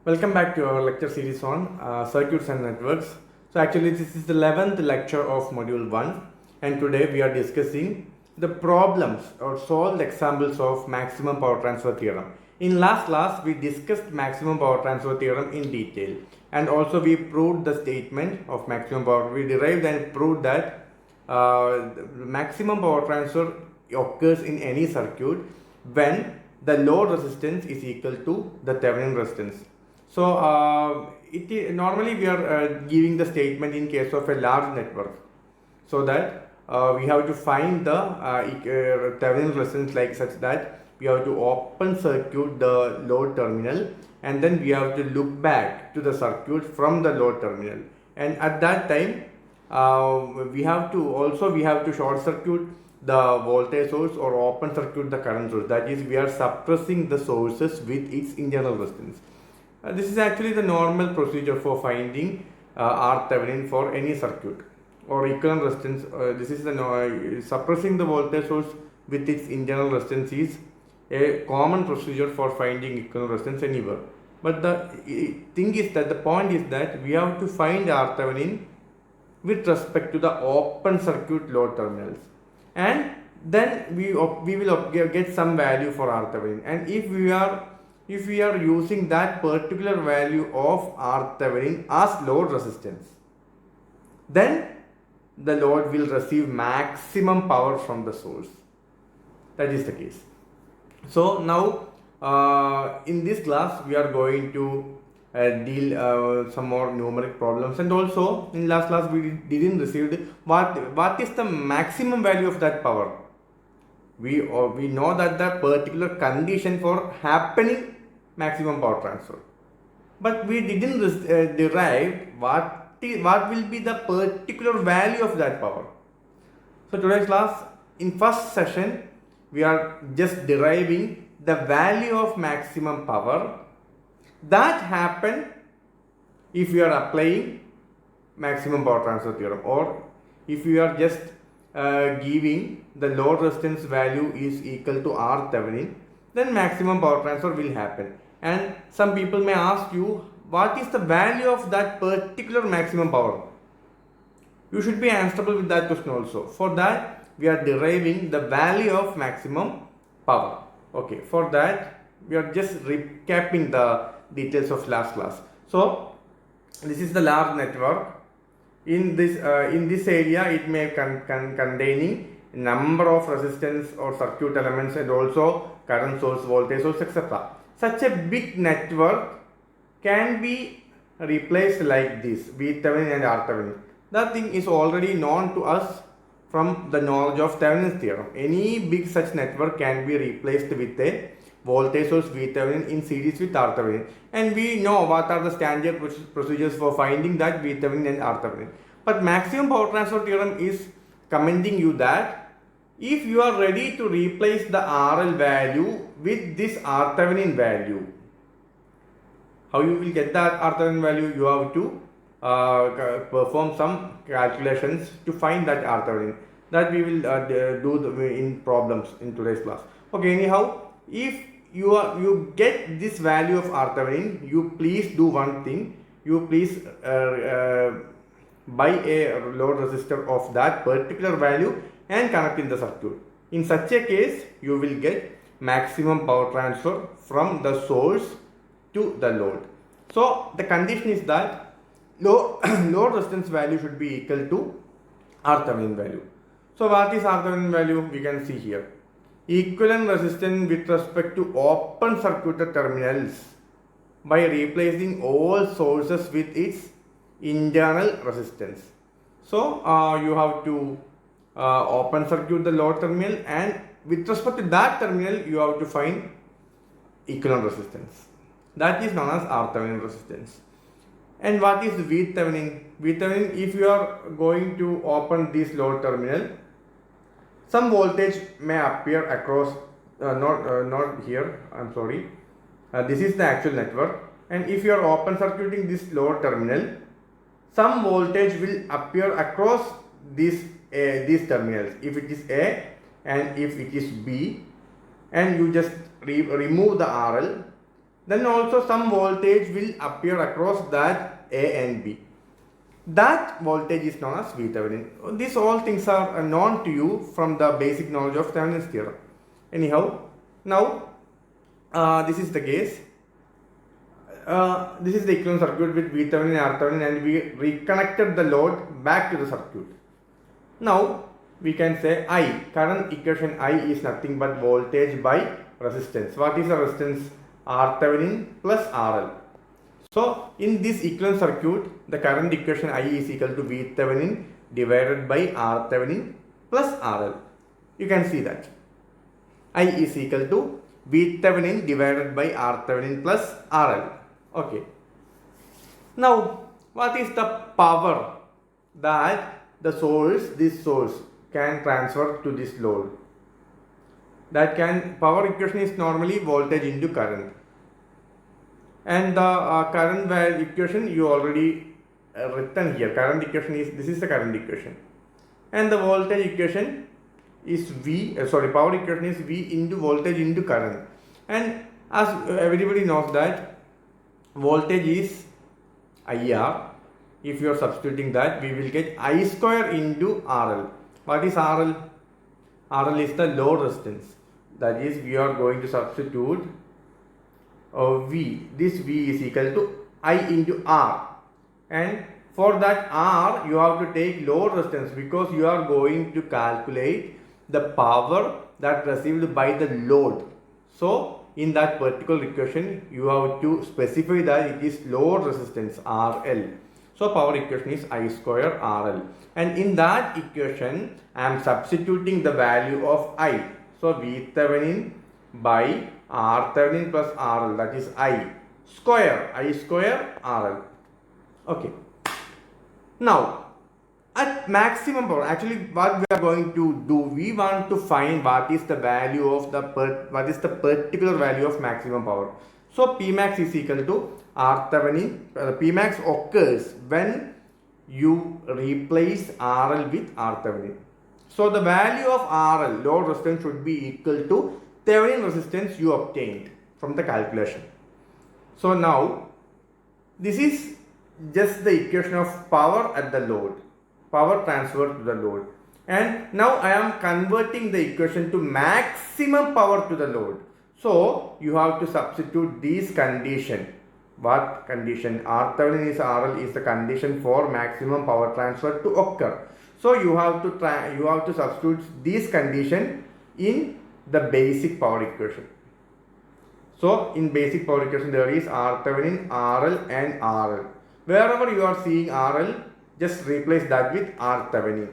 Welcome back to our lecture series on circuits and networks. So actually this is the 11th lecture of module 1 and today we are discussing the problems or solved examples of maximum power transfer theorem. In last class we discussed maximum power transfer theorem in detail and also we proved the statement of maximum power. We derived and proved that maximum power transfer occurs in any circuit when the load resistance is equal to the Thevenin resistance. So normally we are giving the statement in case of a large network, so that we have to find the Thevenin resistance like such that we have to open circuit the load terminal and then we have to look back to the circuit from the load terminal, and at that time we have to short circuit the voltage source or open circuit the current source. That is, we are suppressing the sources with its internal resistance. This is actually the normal procedure for finding R Thevenin for any circuit or equivalent resistance. This is the suppressing the voltage source with its internal resistance is a common procedure for finding equivalent resistance anywhere. But the thing is that the point is that we have to find R Thevenin with respect to the open circuit load terminals, and then we will get some value for R Thevenin, and if we are using that particular value of R Thevenin as load resistance, then the load will receive maximum power from the source. That is the case. So now in this class we are going to deal some more numeric problems, and also in last class we didn't receive what is the maximum value of that power. We know that the particular condition for happening maximum power transfer, but we didn't derive what will be the particular value of that power. So today's class, in first session, we are just deriving the value of maximum power that happen if we are applying maximum power transfer theorem, or if we are just giving the load resistance value is equal to R Thevenin, then maximum power transfer will happen. And some people may ask you, what is the value of that particular maximum power? You should be answerable with that question also. For that, we are deriving the value of maximum power. Okay, for that, we are just recapping the details of last class. So, this is the large network. In this area, it may containing number of resistance or circuit elements and also current source, voltage source, etc. Such a big network can be replaced like this, V Thevenin and R Thevenin. That thing is already known to us from the knowledge of Thevenin's theorem. Any big such network can be replaced with a voltage source V Thevenin in series with R Thevenin, and we know what are the standard procedures for finding that V Thevenin and R Thevenin. But maximum power transfer theorem is commenting you that if you are ready to replace the RL value with this R Thevenin value, how you will get that R Thevenin value? You have to perform some calculations to find that R Thevenin. That we will do in problems in today's class. Okay, anyhow, if you get this value of R Thevenin, you please do one thing. You please buy a load resistor of that particular value and connect in the circuit. In such a case, you will get maximum power transfer from the source to the load. So the condition is that load resistance value should be equal to R Thevenin value. So what is R Thevenin value? We can see here. Equivalent resistance with respect to open circuited terminals by replacing all sources with its internal resistance. So you have to open circuit the load terminal, and with respect to that terminal you have to find equivalent resistance. That is known as R Thevenin resistance. And what is V Thevenin? V Thevenin, if you are going to open this load terminal, some voltage may appear across, not here, I'm sorry. This is the actual network, and if you are open circuiting this load terminal, some voltage will appear across these terminals. If it is A and if it is B, and you just remove the RL, then also some voltage will appear across that A and B. That voltage is known as VThevenin. These all things are known to you from the basic knowledge of Thevenin's theorem. Anyhow, now this is the case. This is the equivalent circuit with VThevenin and RThevenin, and we reconnected the load back to the circuit. Now we can say I, current equation I is nothing but voltage by resistance. What is the resistance? RThevenin plus RL. So in this equivalent circuit, the current equation I is equal to VThevenin divided by RThevenin plus RL. You can see that I is equal to VThevenin divided by RThevenin plus RL. Okay. Now, what is the power that this source can transfer to this load? Power equation is normally voltage into current. And the current value equation you already written here. Current equation this is the current equation. And the voltage equation is power equation is V into voltage into current. And as everybody knows that voltage is IR. If you are substituting that, we will get I square into RL. What is RL? RL is the load resistance. That is, we are going to substitute V. This V is equal to I into R. And for that R, you have to take load resistance because you are going to calculate the power that received by the load. So, in that particular equation, you have to specify that it is load resistance RL. So, power equation is I square RL. And in that equation, I am substituting the value of I. So, VThevenin by RThevenin plus RL, that is I square RL. Okay. Now, at maximum power, actually what we are going to do, we want to find what is the value of what is the particular value of maximum power. So, Pmax is equal to RThevenin. Pmax occurs when you replace RL with RThevenin. So, the value of RL, load resistance, should be equal to Thevenin resistance you obtained from the calculation. So, now this is just the equation of power at the load, power transfer to the load. And now I am converting the equation to maximum power to the load. So, you have to substitute these condition. What condition? RThevenin is RL is the condition for maximum power transfer to occur. So, you have to substitute these condition in the basic power equation. So, in basic power equation there is RThevenin, RL and RL. Wherever you are seeing RL, just replace that with RThevenin.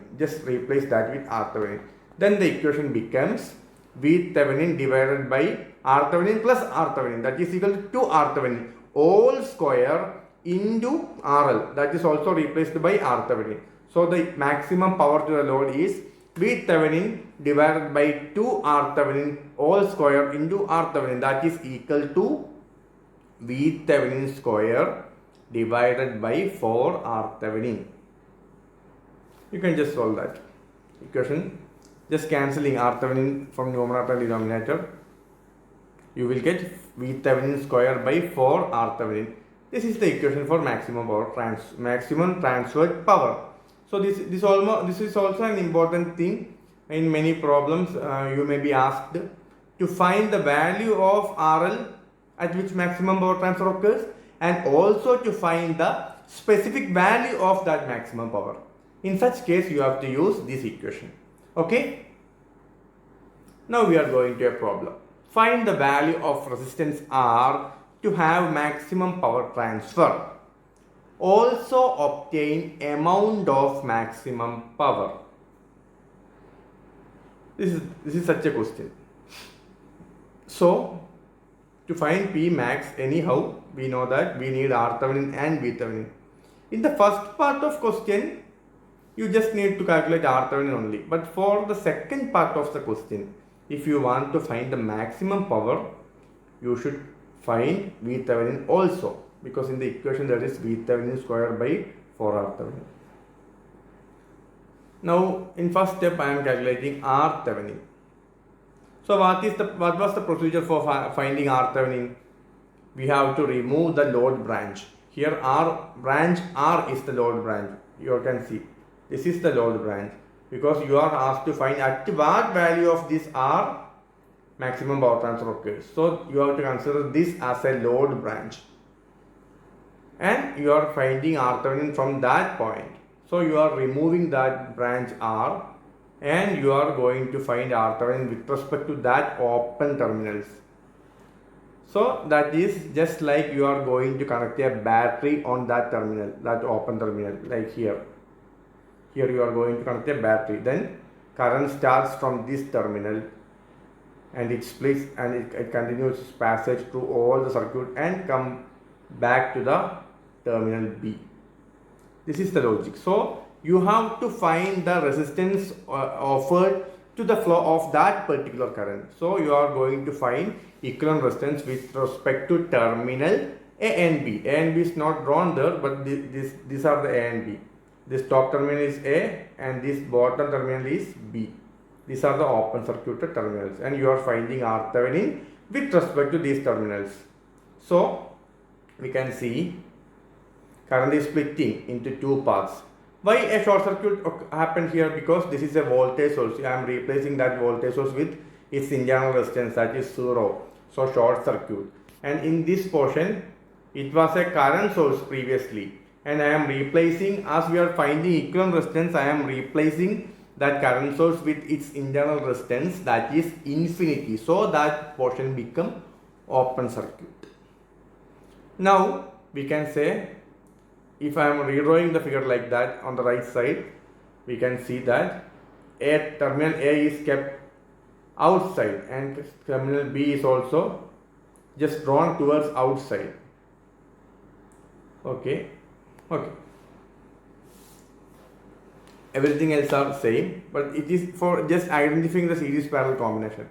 Then the equation becomes VThevenin divided by RThevenin plus RThevenin, that is equal to 2 RThevenin all square into RL, that is also replaced by RThevenin. So, the maximum power to the load is VThevenin divided by 2 RThevenin all square into RThevenin, that is equal to VThevenin square divided by 4 RThevenin. You can just solve that equation, just cancelling RThevenin from numerator and denominator. You will get VThevenin square by 4 RThevenin. This is the equation for maximum power, maximum transferred power. So this is also an important thing in many problems. You may be asked to find the value of RL at which maximum power transfer occurs, and also to find the specific value of that maximum power. In such case, you have to use this equation. Okay. Now we are going to a problem. Find the value of resistance R to have maximum power transfer. Also obtain amount of maximum power. This is such a question. So, to find P max, anyhow, we know that we need RThevenin and VThevenin. In the first part of question, you just need to calculate RThevenin only. But for the second part of the question, if you want to find the maximum power, you should find VThevenin also, because in the equation there is VThevenin square by 4 RThevenin. Now, in first step, I am calculating RThevenin. So, what was the procedure for finding RThevenin? we have to remove the load branch. Here R branch R is the load branch. You can see this is the load branch, because you are asked to find at what value of this R maximum power transfer occurs. So you have to consider this as a load branch, and you are finding R Thevenin from that point. So you are removing that branch R, and you are going to find R Thevenin with respect to that open terminals. So that is just like you are going to connect a battery on that terminal, that open terminal, like here. Here you are going to connect a battery. Then current starts from this terminal and it splits and it continues its passage through all the circuit and come back to the terminal B. This is the logic. So you have to find the resistance offered to the flow of that particular current. So you are going to find equivalent resistance with respect to terminal A and B. A and B is not drawn there, but these are the A and B. This top terminal is A and this bottom terminal is B. These are the open circuited terminals, and you are finding R Thevenin with respect to these terminals. So we can see current is splitting into two paths. Why a short circuit happened here? Because this is a voltage source. I am replacing that voltage source with its internal resistance, that is 0. So short circuit. And in this portion, it was a current source previously, and I am replacing, as we are finding equivalent resistance, I am replacing that current source with its internal resistance, that is infinity. So that portion become open circuit. Now we can say, if I am redrawing the figure like that, on the right side we can see that terminal A is kept outside and terminal B is also just drawn towards outside. Okay. Everything else are same, but it is for just identifying the series parallel combination.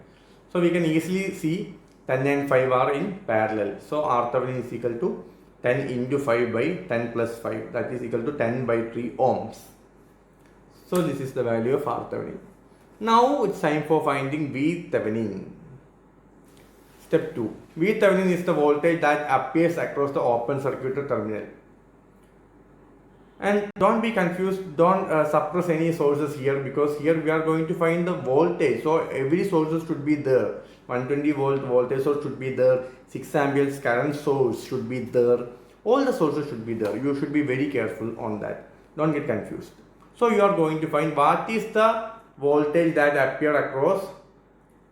So we can easily see 10 and 5 are in parallel. So R Thevenin is equal to 10 into 5 by 10 plus 5, that is equal to 10 by 3 ohms. So this is the value of R Thevenin. Now it's time for finding V Thevenin. Step 2. V Thevenin is the voltage that appears across the open circuited terminal. And don't be confused, don't suppress any sources here, because here we are going to find the voltage. So every sources should be there. 120 volt voltage source should be there. 6 amperes current source should be there. All the sources should be there. You should be very careful on that. Don't get confused. So you are going to find what is the voltage that appear across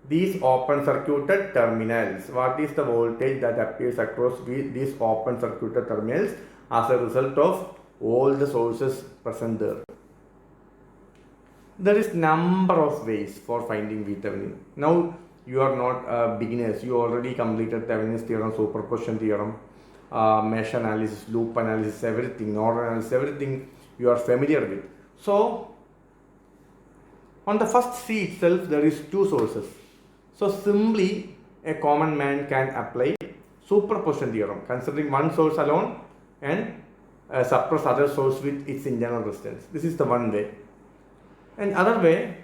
these open circuited terminals. What is the voltage that appears across these open circuited terminals as a result of all the sources present there? There is number of ways for finding V Thevenin. Now you are not beginners. You already completed Thevenin's theorem, superposition theorem, mesh analysis, loop analysis, everything, node analysis, everything you are familiar with. So on the first C itself there is two sources. So simply a common man can apply superposition theorem, considering one source alone and suppress other source with its internal resistance. This is the one way. And other way,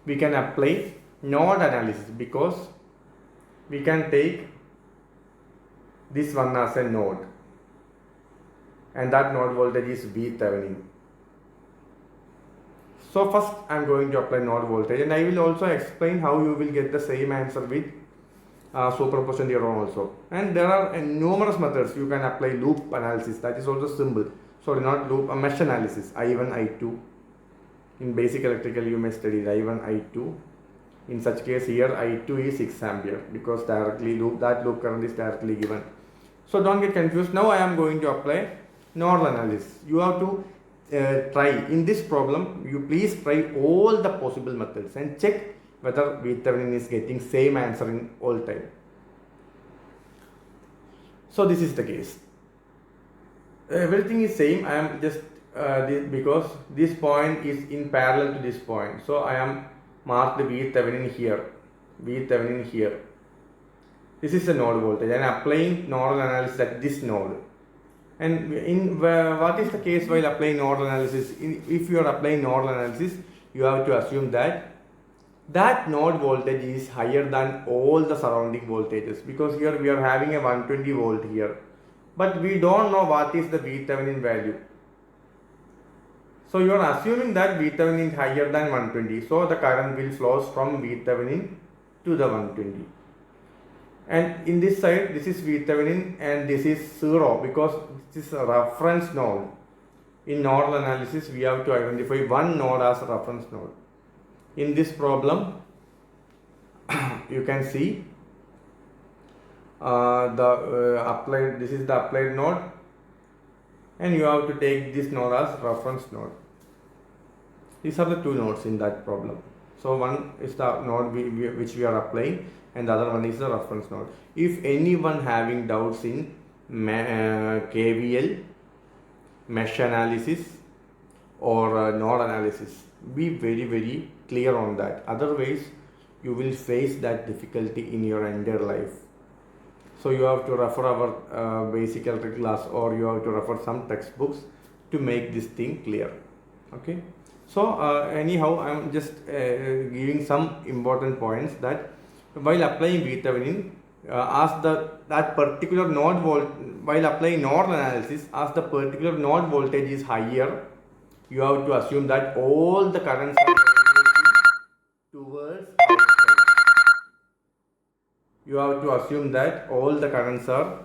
we can apply node analysis, because we can take this one as a node, and that node voltage is V Thevenin. So first I am going to apply node voltage, and I will also explain how you will get the same answer with superposition theorem also. And there are numerous methods. You can apply loop analysis, that is also simple. Sorry, not loop, mesh analysis, I1, I2. In basic electrical you may study I1, I2. In such case here I2 is 6 ampere, because directly that loop current is directly given. So don't get confused. Now I am going to apply nodal analysis. You have to try in this problem. You please try all the possible methods and check whether V Thevenin is getting same answer in all time. So this is the case. Everything is same. I am just because this point is in parallel to this point. So I am marked V Thevenin here. V Thevenin here. This is the node voltage. I am applying nodal analysis at this node. And in what is the case while applying nodal analysis? If you are applying nodal analysis, you have to assume that that node voltage is higher than all the surrounding voltages, because here we are having a 120 volt here, but we don't know what is the VThevenin value. So you are assuming that VThevenin is higher than 120, so the current will flow from VThevenin to the 120. And in this side, this is VThevenin and this is 0, because this is a reference node. In nodal analysis, we have to identify one node as a reference node. In this problem, you can see this is the applied node, and you have to take this node as reference node. These are the two nodes in that problem. So one is the node which we are applying, and the other one is the reference node. If anyone having doubts in KVL, mesh analysis or node analysis, be very clear on that. Otherwise, you will face that difficulty in your entire life. So you have to refer our basic electric class, or you have to refer some textbooks to make this thing clear. Okay. So anyhow, I am just giving some important points that while applying VThevenin, as that particular node while applying node analysis, as the particular node voltage is higher, you have to assume that all the currents are radiating towards outside. You have to assume that all the currents are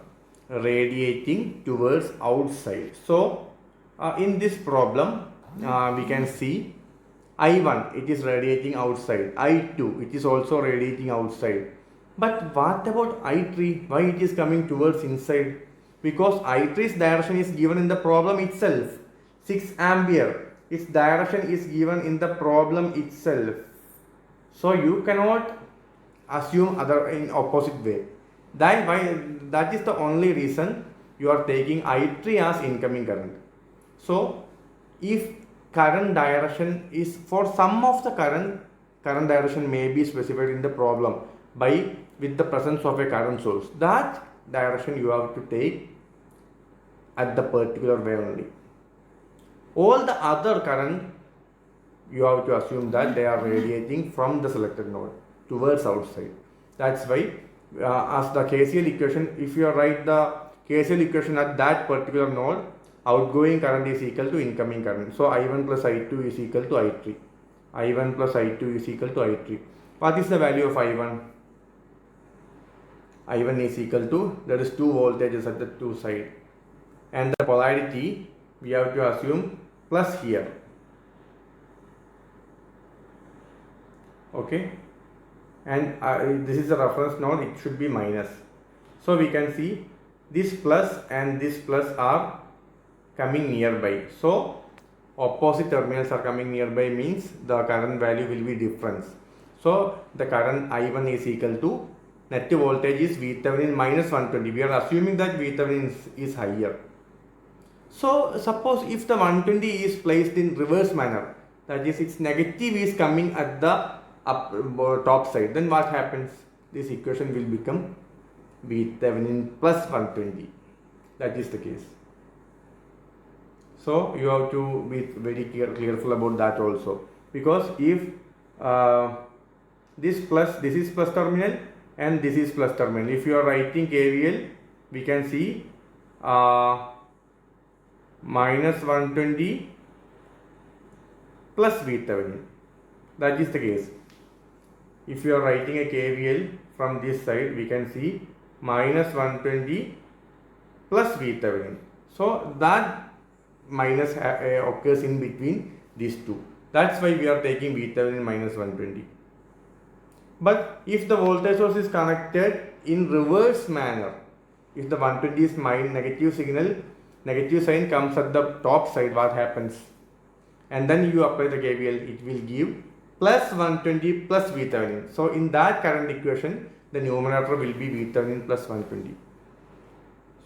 radiating towards outside. So in this problem, we can see I1, it is radiating outside. I2, it is also radiating outside. But what about I3? Why it is coming towards inside? Because I3's direction is given in the problem itself. 6 ampere. Its direction is given in the problem itself. So you cannot assume other in opposite way. That is the only reason you are taking I3 as incoming current. So if current direction is, for some of the current direction may be specified in the problem with the presence of a current source. That direction you have to take at the particular way only. All the other current, you have to assume that they are radiating from the selected node towards outside. That's why as the KCL equation, if you write the KCL equation at that particular node, outgoing current is equal to incoming current. So I1 plus I2 is equal to I3. I1 plus I2 is equal to I3. What is the value of I1? I1 is equal to, there is two voltages at the two sides, and the polarity we have to assume plus here. Okay, and this is a reference node, it should be minus. So we can see this plus and this plus are coming nearby. So opposite terminals are coming nearby means the current value will be difference. So the current I1 is equal to net voltage is VThevenin minus 120. We are assuming that VThevenin is higher. So suppose if the 120 is placed in reverse manner, that is its negative is coming at the top side, then what happens? This equation will become VThevenin plus 120. That is the case. So you have to be very careful about that also, because if this is plus terminal and this is plus terminal, if you are writing KVL, we can see minus 120 plus VThevenin. That is the case. If you are writing a KVL from this side, we can see minus 120 plus VThevenin. So that minus occurs in between these two. That's why we are taking VThevenin minus 120. But if the voltage source is connected in reverse manner, if the 120 is negative signal, negative sign comes at the top side, what happens? And then you apply the KVL, it will give plus 120 plus VThevenin. So in that current equation, the numerator will be VThevenin plus 120.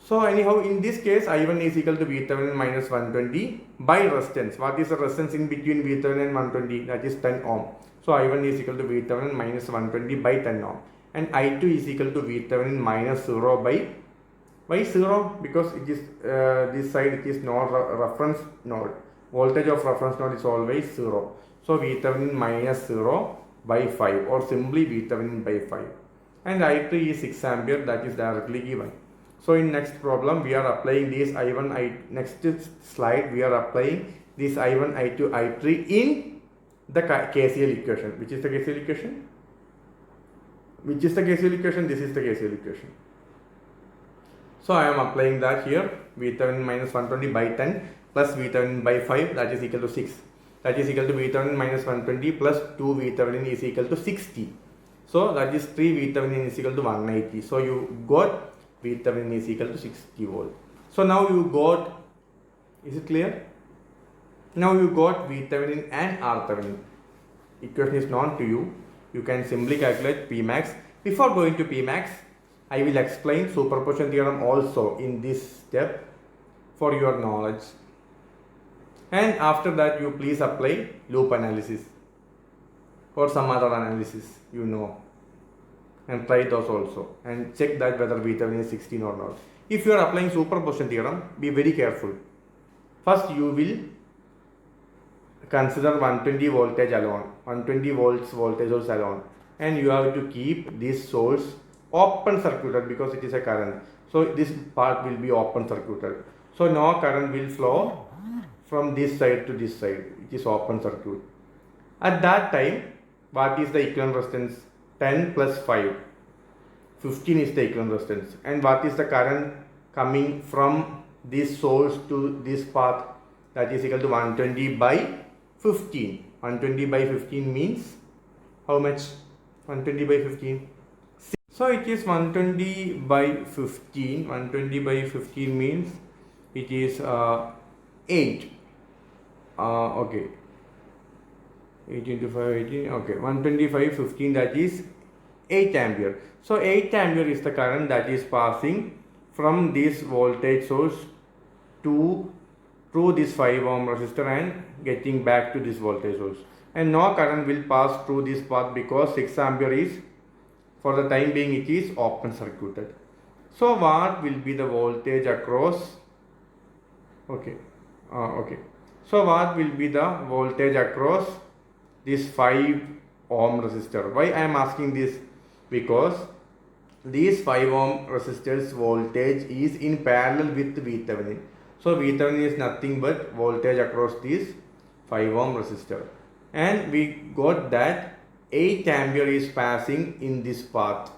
So anyhow, in this case, I1 is equal to VThevenin minus 120 by resistance. What is the resistance in between VThevenin and 120? That is 10 ohm. So I1 is equal to VThevenin minus 120 by 10 ohm. And I2 is equal to VThevenin minus 0 by 0, because it is this side it is not reference node. Voltage of reference node is always 0. So VThevenin minus 0 by 5 or simply VThevenin by 5. And I3 is 6 ampere, that is directly given. So in next problem we are applying this I1, next slide we are applying this I1, I2, I3 in the KCL equation. Which is the KCL equation? Which is the KCL equation? This is the KCL equation. So I am applying that here. VThevenin minus 120 by 10 plus VThevenin by 5, that is equal to 6. That is equal to VThevenin minus 120 plus 2 VThevenin is equal to 60. So that is 3 VThevenin is equal to 180. So you got VThevenin is equal to 60 volt. So now you got, is it clear? Now you got VThevenin and RThevenin. Equation is known to you. You can simply calculate Pmax. Before going to Pmax, I will explain superposition theorem also in this step for your knowledge. And after that you please apply loop analysis or some other analysis, you know, and try those also and check that whether VThevenin is 16 or not. If you are applying superposition theorem, be very careful. First you will consider 120 voltage alone, 120 volts voltage source alone, and you have to keep this source open circuited because it is a current. So this part will be open circuited. So no current will flow from this side to this side. It is open circuit. At that time, what is the equivalent resistance? 10 plus 5. 15 is the equivalent resistance. And what is the current coming from this source to this path? That is equal to 120 by 15. 120 by 15 means how much? 120 by 15. So it is 120 by 15. 120 by 15 means it is 8. Okay. 8 into 5, 18. Okay. 125, 15, that is 8 ampere. So 8 ampere is the current that is passing from this voltage source to through this 5 ohm resistor and getting back to this voltage source. And no current will pass through this path because 6 ampere is, for the time being, it is open circuited. So what will be the voltage across? Okay. So what will be the voltage across this 5 ohm resistor? Why I am asking this? Because these 5 ohm resistors voltage is in parallel with VThevenin. So VThevenin is nothing but voltage across this 5 ohm resistor. And we got that 8 ampere is passing in this path.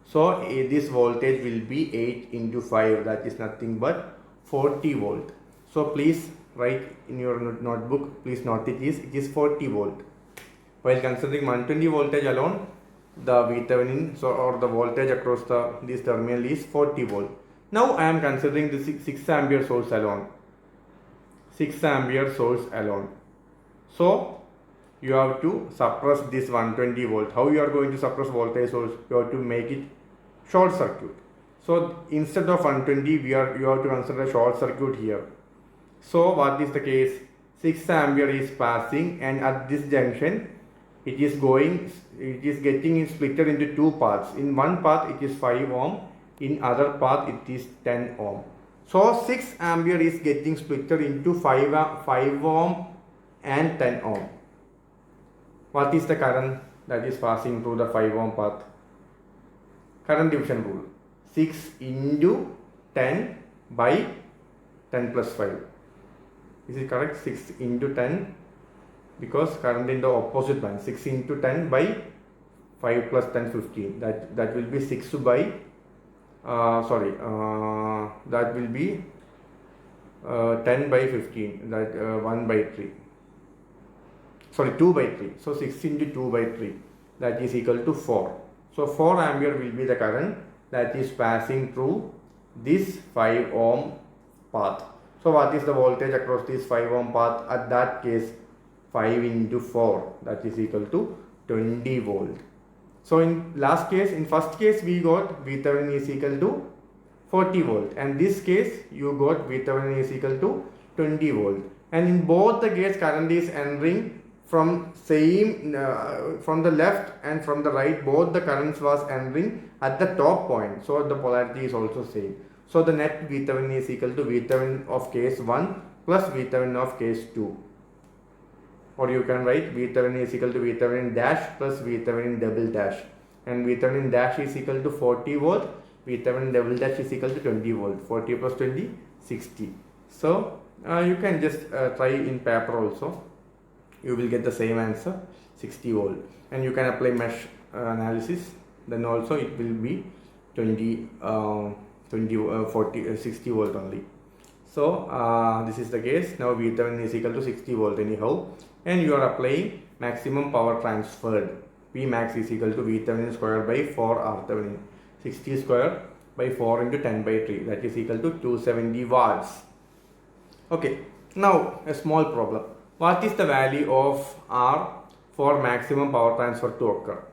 So this voltage will be 8 into 5, that is nothing but 40 volt. So please write in your notebook, please note it is 40 volt. While considering 120 voltage alone, the VThevenin or the voltage across this terminal is 40 volt. Now I am considering the 6 ampere source alone. 6 ampere source alone. So you have to suppress this 120 volt. How you are going to suppress voltage source? You have to make it short circuit. So instead of 120, you have to consider a short circuit here. So what is the case? 6 ampere is passing, and at this junction it is getting splitted into two paths. In one path it is 5 ohm, in other path it is 10 ohm. So 6 ampere is getting splitted into 5 ohm and 10 ohm. What is the current that is passing through the 5 ohm path? Current division rule. 6 into 10 by 10 plus 5. Is it correct? 6 into 10, because current in the opposite line. 6 into 10 by 5 plus 10, 15. That will be 6 by that will be 10 by 15. That 1 by 3. Sorry, 2 by 3. So 6 into 2 by 3, that is equal to 4. So 4 ampere will be the current that is passing through this 5 ohm path. So what is the voltage across this 5 ohm path? At that case, 5 into 4, that is equal to 20 volt. So in first case we got VThevenin is equal to 40 volt, and this case you got VThevenin is equal to 20 volt. And in both the cases, current is entering from from the left and from the right. Both the currents was entering at the top point, so the polarity is also same. So the net VThevenin is equal to VThevenin of case 1 plus VThevenin of case 2. or you can write V Thevenin is equal to V Thevenin dash plus V Thevenin double dash, and V Thevenin dash is equal to 40 volt, V Thevenin double dash is equal to 20 volt, 40 plus 20, 60. So you can just try in paper also, you will get the same answer, 60 volt, and you can apply mesh analysis, then also it will be 20, 40, 60 volt only. So this is the case. Now V Thevenin is equal to 60 volt anyhow, and you are applying maximum power transferred. P max is equal to V Thevenin square by 4 R Thevenin. 60 square by 4 into 10 by 3, that is equal to 270 watts. Okay, now a small problem. What is the value of R for maximum power transfer to occur?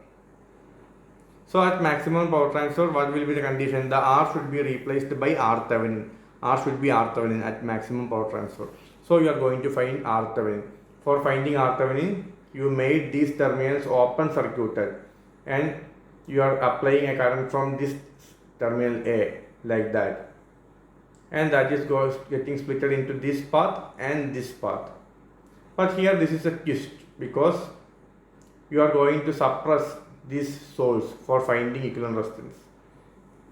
So at maximum power transfer, what will be the condition? The R should be replaced by R Thevenin. R should be R Thevenin at maximum power transfer. So you are going to find R Thevenin. For finding R Thevenin, you made these terminals open circuited, and you are applying a current from this terminal A like that, and that is getting splitted into this path and this path. But here this is a twist, because you are going to suppress this source for finding equivalent resistance,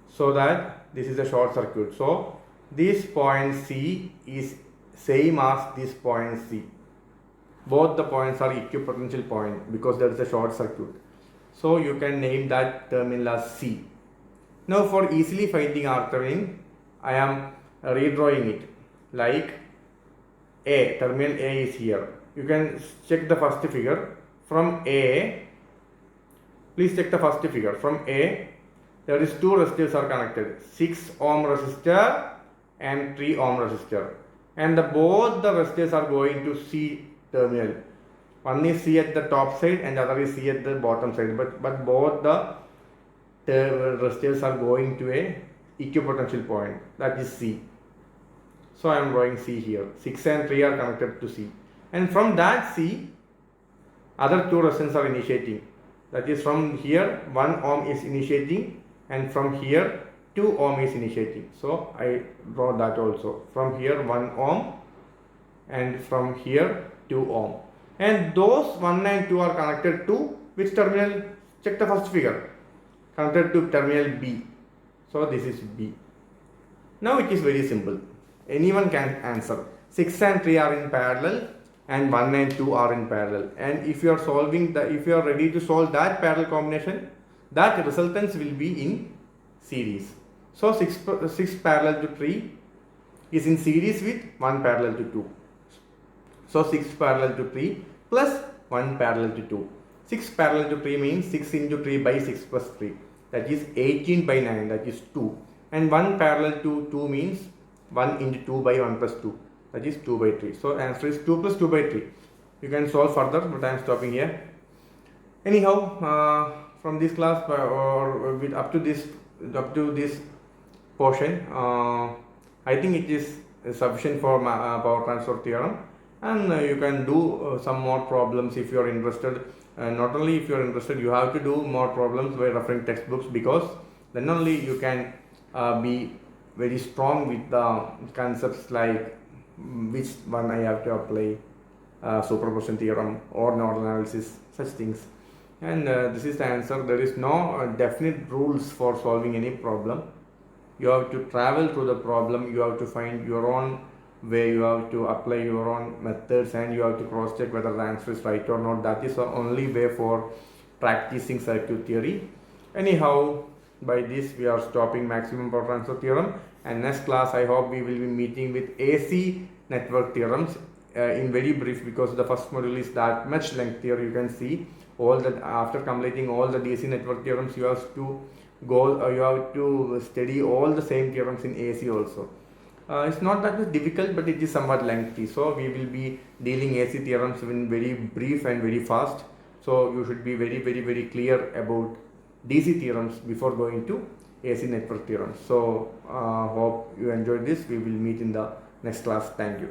so that this is a short circuit. So this point C is same as this point C. Both the points are equipotential point because there is a short circuit. So you can name that terminal as C. Now for easily finding R Thevenin, I am redrawing it like A. Terminal A is here. You can check the first figure. From A, please check the first figure. From A, there is two resistors are connected, 6 ohm resistor and 3 ohm resistor, and both the resistors are going to C terminal. One is C at the top side and the other is C at the bottom side, but both the resistors are going to a equipotential point, that is C. So I am drawing C here. 6 and 3 are connected to C, and from that C, other two resistors are initiating. That is, from here 1 ohm is initiating, and from here 2 ohm is initiating. So I draw that also. From here 1 ohm, and from here 2 ohm. And those 1 and 2 are connected to which terminal? Check the first figure. Connected to terminal B. So this is B. Now it is very simple. Anyone can answer. 6 and 3 are in parallel, and 1 and 2 are in parallel. And if you are ready to solve that parallel combination, that resultance will be in series. So 6 parallel to 3 is in series with 1 parallel to 2. So 6 parallel to 3 plus 1 parallel to 2. 6 parallel to 3 means 6 into 3 by 6 plus 3. That is 18 by 9, that is 2. And 1 parallel to 2 means 1 into 2 by 1 plus 2. That is 2 by 3. So answer is 2 plus 2 by 3. You can solve further, but I am stopping here. Anyhow, from this class or with up to this portion, I think it is sufficient for power transfer theorem, and you can do some more problems if you are interested. Not only if you are interested, you have to do more problems by referring textbooks, because then only you can be very strong with the concepts like which one I have to apply, superposition theorem or nodal analysis, such things. And this is the answer. There is no definite rules for solving any problem. You have to travel through the problem, you have to find your own way, you have to apply your own methods, and you have to cross check whether the answer is right or not. That is the only way for practicing circuit theory. Anyhow, by this we are stopping maximum power transfer theorem, and next class I hope we will be meeting with AC network theorems in very brief, because the first module is that much lengthier. You can see all that after completing all the DC network theorems, you have to you have to study all the same theorems in AC also. It's not that much difficult, but it is somewhat lengthy. So we will be dealing AC theorems in very brief and very fast. So you should be very clear about DC theorems before going to AC network theorems. So hope you enjoyed this. We will meet in the next class. Thank you.